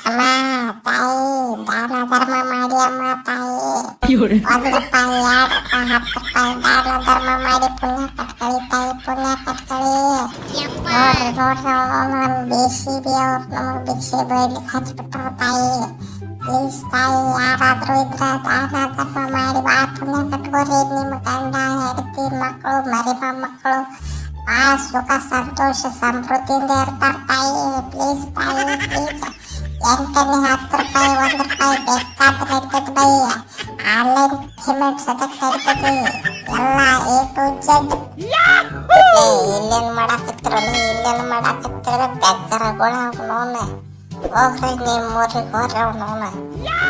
ಅಮ್ಮ ತಾಯಿ ದಾನ ಧರ್ಮ ಮಾಡಿ ಅಮ್ಮ ತಾಯಿ 1 ರೂಪಾಯಿ 2 ರೂಪಾಯಿ 10 ರೂಪಾಯಿ ದಾನ ಧರ್ಮ ಮಾಡಿ ಪುಣ್ಯ ಕಟ್ಕೊಳ್ಳಿ ತಾಯಿ ಪುಣ್ಯ ಕಟ್ಕೊಳ್ಳಿ ನೋಡ್ರಿ ಅವನು ಬೇಸಿಬಿ ಅವ್ರು ನಮಗೆ ಭಿಕ್ಷೆ ಬೇಡ್ಲಿಕ್ಕೆ ಹಚ್ಬಿಟ್ರು ತಾಯಿ ಪ್ಲೀಸ್ ತಾಯಿ ಯಾರಾದ್ರೂ ಇದ್ರ ದಾನ ಧರ್ಮ ಮಾಡಿ ಭಾಳ ಪುಣ್ಯ ಕಟ್ಕೋರಿ ನಿಮ್ಮ ಗಂಡ ಹೆಂಡತಿ ಮಕ್ಕಳು ಮರಿ ಮೊಮ್ಮಕ್ಕಳು ಭಾಳ ಸುಖ ಸಂತೋಷ ಸಮೃದ್ಧಿಯಿಂದ ಇರ್ತಾರೆ ತಾಯಿ ಪ್ಲೀಸ್ ತಾಯಿ ಪ್ಲೀಸ್ 8 ರೂಪಾಯಿ 1 ರೂಪಾಯಿ ಬೇಕಾದ್ರೆ ನಡೀತದೆ ಬೈ ಆನ್ಲೈನ್ ಪೇಮೆಂಟ್ ಸದಕ್ಕೆ ನಡೀತದೆ ಎಲ್ಲ A to Z ಇಲ್ಲೇನು ಮಾಡಾಕತ್ತಿರ ಬೆಕ್ಕರಗಳ ಅವನವನ್ನ ಹೋಗ್ರಿ ನಿಮ್ಮ ಊರಿಗೆ ಹೋಗ್ರಿ ಅವನವನ್ನ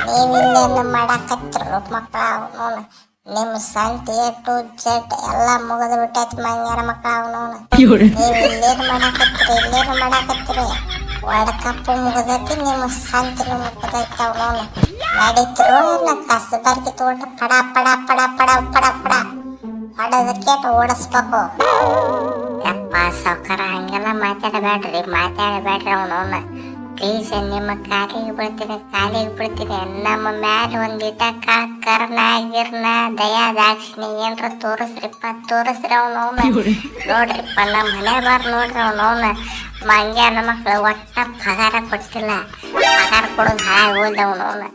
ನೀವು ಇಲ್ಲೇನು ಮಾಡಾಕತ್ತಿರು ಮಕ್ಕಳ ಅವನವನ್ನ ನಿಮ್ಮ ಸಂತೆ A to Z ಎಲ್ಲ ಮುಗಿದು ಬಿಟ್ಟೈತಿ ಮಂಗ್ಯಾರ ಮಕ್ಕಳ ಅವನವನ್ನ ನೀವು ಇಲ್ಲೇನು ಮಾಡಾಕತ್ತಿರಿ ವರ್ಲ್ಡ್ ಕಪ್ ಮುಗಿದೈತಿ ನಿಮ್ಮ ಸಂತಿನ ಮುಗಿದೈತಿ ಅವನವನ್ನ ನಡೀತಿರು ಇಲ್ಲ ಕಸಬರ್ಗಿ ತೋಟ ಪಡ ಪಡ ಪಡ ಪಡ ಪಡ ಪಡ ಹೊಡೋದಕ್ಕೆ ಓಡಿಸ್ಬೇಕು ಯಪ್ಪ ಸಾವ್ಕಾರ ಹಂಗೆಲ್ಲ ಮಾತಾಡಬೇಡ್ರಿ ಅವನವನ್ನ ಪ್ಲೀಸ್ ನಿಮ್ಮ ಕಾಲಿಗೆ ಬೀಳ್ತೀನಿ ನಮ್ಮ ಮ್ಯಾಲ ಒಂದಿಟ ಕರ್ನ ಗಿರ್ನ ದಯಾ ದಾಕ್ಷಿಣಿ ಏನ್ರ ತೋರಿಸ್ರಿ ಅವನವನ್ನ ನೋಡ್ರಿಪ್ಪ ನಮ್ಮ ಮನೆ ನೋಡ್ರಿ ಅವನವನ್ನ ಮಂಗ್ಯಾನ ಮಕ್ಳು ಒಟ್ಟ ಪಗಾರ ಕೊಡ್ತಿಲ್ಲ ಪಗಾರ ಕೊಡೋದು ಹಾಳಾಗಿ ಹೋದ ಅವನವನ್ನ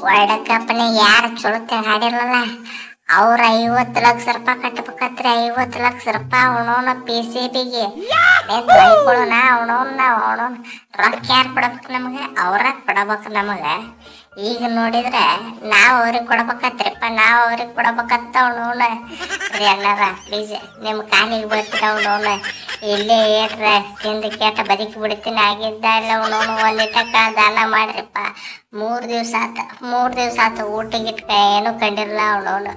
ವರ್ಲ್ಡ್ ಕಪ್ನ ಯಾರು ಚೊಳತೆ ಹಾಡಿರಲ್ಲ ಅವ್ರ 50 ಲಕ್ಷ ರೂಪಾಯಿ ಕಟ್ಬೇಕತ್ರಿ 50 ಲಕ್ಷ ರೂಪಾಯಿ ಅವನವನ್ನ PCBಗೆ ಕೊಡೋಣ ಅವನವನ್ನ ರೊಕ್ಕ ಯಾರು ಕೊಡ್ಬೇಕು ನಮಗೆ ಅವ್ರ ಕೊಡಬೇಕು ನಮಗೆ ಈಗ ನೋಡಿದ್ರೆ ನಾವು ಅವ್ರಿಗೆ ಕೊಡ್ಬೇಕತ್ರಿಪ್ಪ ಅವನವನ್ನ ರೀ ಅಣ್ಣಾರ ಪ್ಲೀಸ್ ನಿಮ್ಮ ಕಾಲಿಗೆ ಬೀಳ್ತೀನಿ ಅವನವನ್ನ ಇಲ್ಲೇ ಏಟ್ರ ತಿಂದು ಕೇಟ ಬದುಕಿ ಬಿಡ್ತೀನಿ ಆಗಿದ್ದ ಇಲ್ಲ ಅವನವನು ಒಂದಿಟ ದಾನ ಮಾಡ್ರಿಪ್ಪ 3 ದಿವಸ ಆತ ಊಟ ಗಿಟ್ಕ ಏನು ಕಂಡಿರಲ್ಲ ಅವನವನು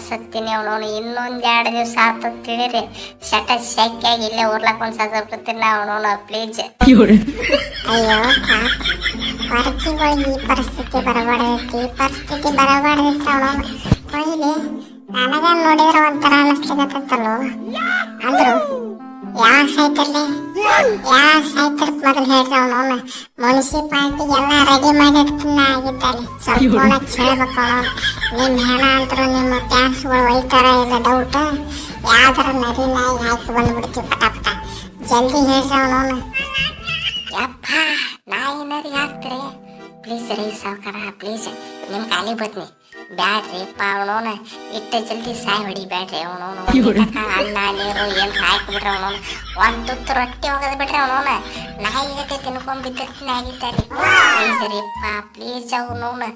ಸತ್ತೀನಿ ಅವನವನು ಇನ್ನೊಂದು 2 ದಿವಸ ಆತ ತಿಳಿರಿ ಶೆಕ್ಕಾಗಿ ಇಲ್ಲೇ ಉರ್ಲಾಕೊಂಡು ಸತ್ತಿರ್ತೀನಿ ಅವನವನು ಪ್ಲೀಸ್ ಅಯ್ಯೋ ಹೊರಗಿಗಳು ಈ ಪರಿಸ್ಥಿತಿ ಬರಬಾರ್ದೈತಿ ಅವನವನು ಕೊಯ್ಲಿ ನನಗ ನೋಡಿದ್ರೆ ಒಂಥರ ಅನ್ನಿಸ್ಲಿಕತ್ತಲ್ಲೋ ಅಂದ್ರು ಯಾವಾಗ ಸಾಯ್ತಾರ ಮೊದಲು ಹೇಳ್ರಿ ಅವನವನ್ನ ಮುನ್ಸಿಪಾಲ್ಟಿಗೆ ಎಲ್ಲ ರೆಡಿ ಮಾಡಿ ಇಡ್ತೀನಿ ಆಗಿದ್ದಲ್ಲಿ ಸ್ವಲ್ಪ ಹೇಳ್ಬೇಕು ಅವನವನು ನಿಮ್ಮ ಹೆಣ ಅಂತರೂ ನಿಮ್ಮ ಪ್ಯಾನ್ಸ್ಗಳು ಒಯ್ತಾರ ಇಲ್ಲ ಡೌಟ್ ಯಾವ್ದಾರ ನದಿ ನಾಯಿ ಹಾಕಿ ಬಂದ್ಬಿಡ್ತೀವಿ ಪಟ ಜಲ್ದಿ ಹೇಳ್ರಿ ಅವನವನು ಯಪ್ಪ ನಾಯಿ ನರಿ ಹಾಕ್ತೀರಿ ಪ್ಲೀಸ್ ರೀ ಸಾವ್ಕಾರ ಪ್ಲೀಸ್ ನಿಮ್ಮ ಕಾಲಿಗೆ ಬತ್ನಿ ಬ್ಯಾಡ್ರಿಪ್ಪ ಅವನವನ ಇಟ್ಟ ಜಲ್ದಿ ಸಾಯ್ ಹೊಡಿಬ್ಯಾಡ್ರಿ ಅವನವನು ಅನ್ನ ನೀರು ಏನು ಹಾಕಿಬಿಡ್ರಿ ಅವನವನು ಒಂದು ತುತ್ತು ರೊಟ್ಟಿ ಹೋಗೋದು ಬಿಡ್ರಿ ಅವನವನ ನಾಯಿ ಜೊತೆ ತಿನ್ಕೊಂಡ್ ಬಿದ್ದಿರ್ತೀನಿ ಆಗಿದ್ದಾರೆ ಪ್ಲೀಸ್ ರೀಪ್ಪ ಪ್ಲೀಸ್ ಅವನವನ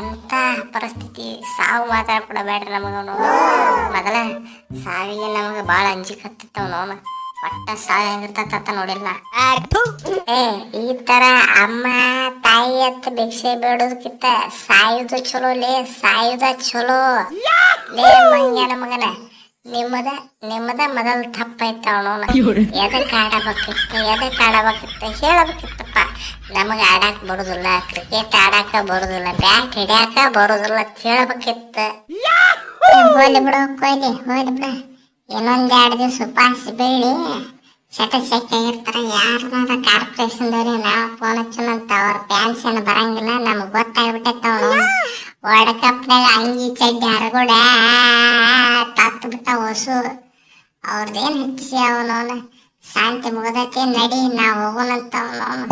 ಅಂತ ಪರಿಸ್ಥಿತಿ ಸಾವು ಮಾತಾಡ್ಕೊಡಬೇಡ್ರಿ ನಮಗೆ ಅವನವನು ಮೊದಲ ಸಾವಿಗೆ ನಮಗೆ ಭಾಳ ಅಂಜಿಕತ್ತಿತ್ತು ಅವನವನ ಒಟ್ಟ ಸಾವು ಹೆಂಗಿರ್ತತ್ತ ನೋಡಿಲ್ಲ ಈ ತರ ಅಮ್ಮ ತಾಯಿ ಹತ್ತ ಭಿಕ್ಷೆ ಬೇಡೋದಕ್ಕಿಂತ ಸಾಯುದು ಚಲೋ ಚಲೋ ಲೇ ಮಂಗ್ಯಾನ ಮಗನ ನಿಮ್ಮದ ಮೊದಲು ತಪ್ಪಾಯ್ತ ಅವನವನ ಎದಕ್ಕೆ ಆಡಬೇಕಿತ್ತ ಹೇಳಬೇಕಿತ್ತಪ್ಪ ನಮಗೆ ಆಡಾಕ ಬರುದಿಲ್ಲ ಕ್ರಿಕೆಟ್ ಆಡಾಕ ಬರುದಿಲ್ಲ ಬ್ಯಾಟ್ ಹಿಡಿಯಾಕ ಬರುದಿಲ್ಲ ಹೇಳಬೇಕಿತ್ತ ಹೋಲಿ ಬಿಡು ಇನ್ನೊಂದು 2 ದಿವಸ ಉಪವಾಸ ಬೇಡಿ ಶೆಕ್ಕಾಗಿರ್ತಾರ ಯಾರು ಕಾರ್ಪೊರೇಷನ್ದವ್ರಿ ನಾವು ಫೋನ್ ಹಚ್ಚೋಣಂತ ಅವ್ರ ಪ್ಯಾನ್ಷನ್ ಬರಂಗಿಲ್ಲ ನಮ್ಗೆ ಗೊತ್ತಾಗ್ಬಿಟ್ಟೈತೆ ಅವನು ವರ್ಲ್ಡ್ ಕಪ್ನಾಗ ಅಂಗಿ ಚಡ್ಡಿ ಹರಗುಡ ತತ್ತು ಬಿಟ್ಟ ಹೊಸು ಅವ್ರದ್ದೇನು ಹೆಚ್ಚಿ ಅವನವನು ಶಾಂತಿ ಮುಗದೈತಿ ನಡಿ ನಾವು ಹೋಗೋಣಂತ ಅವನವನು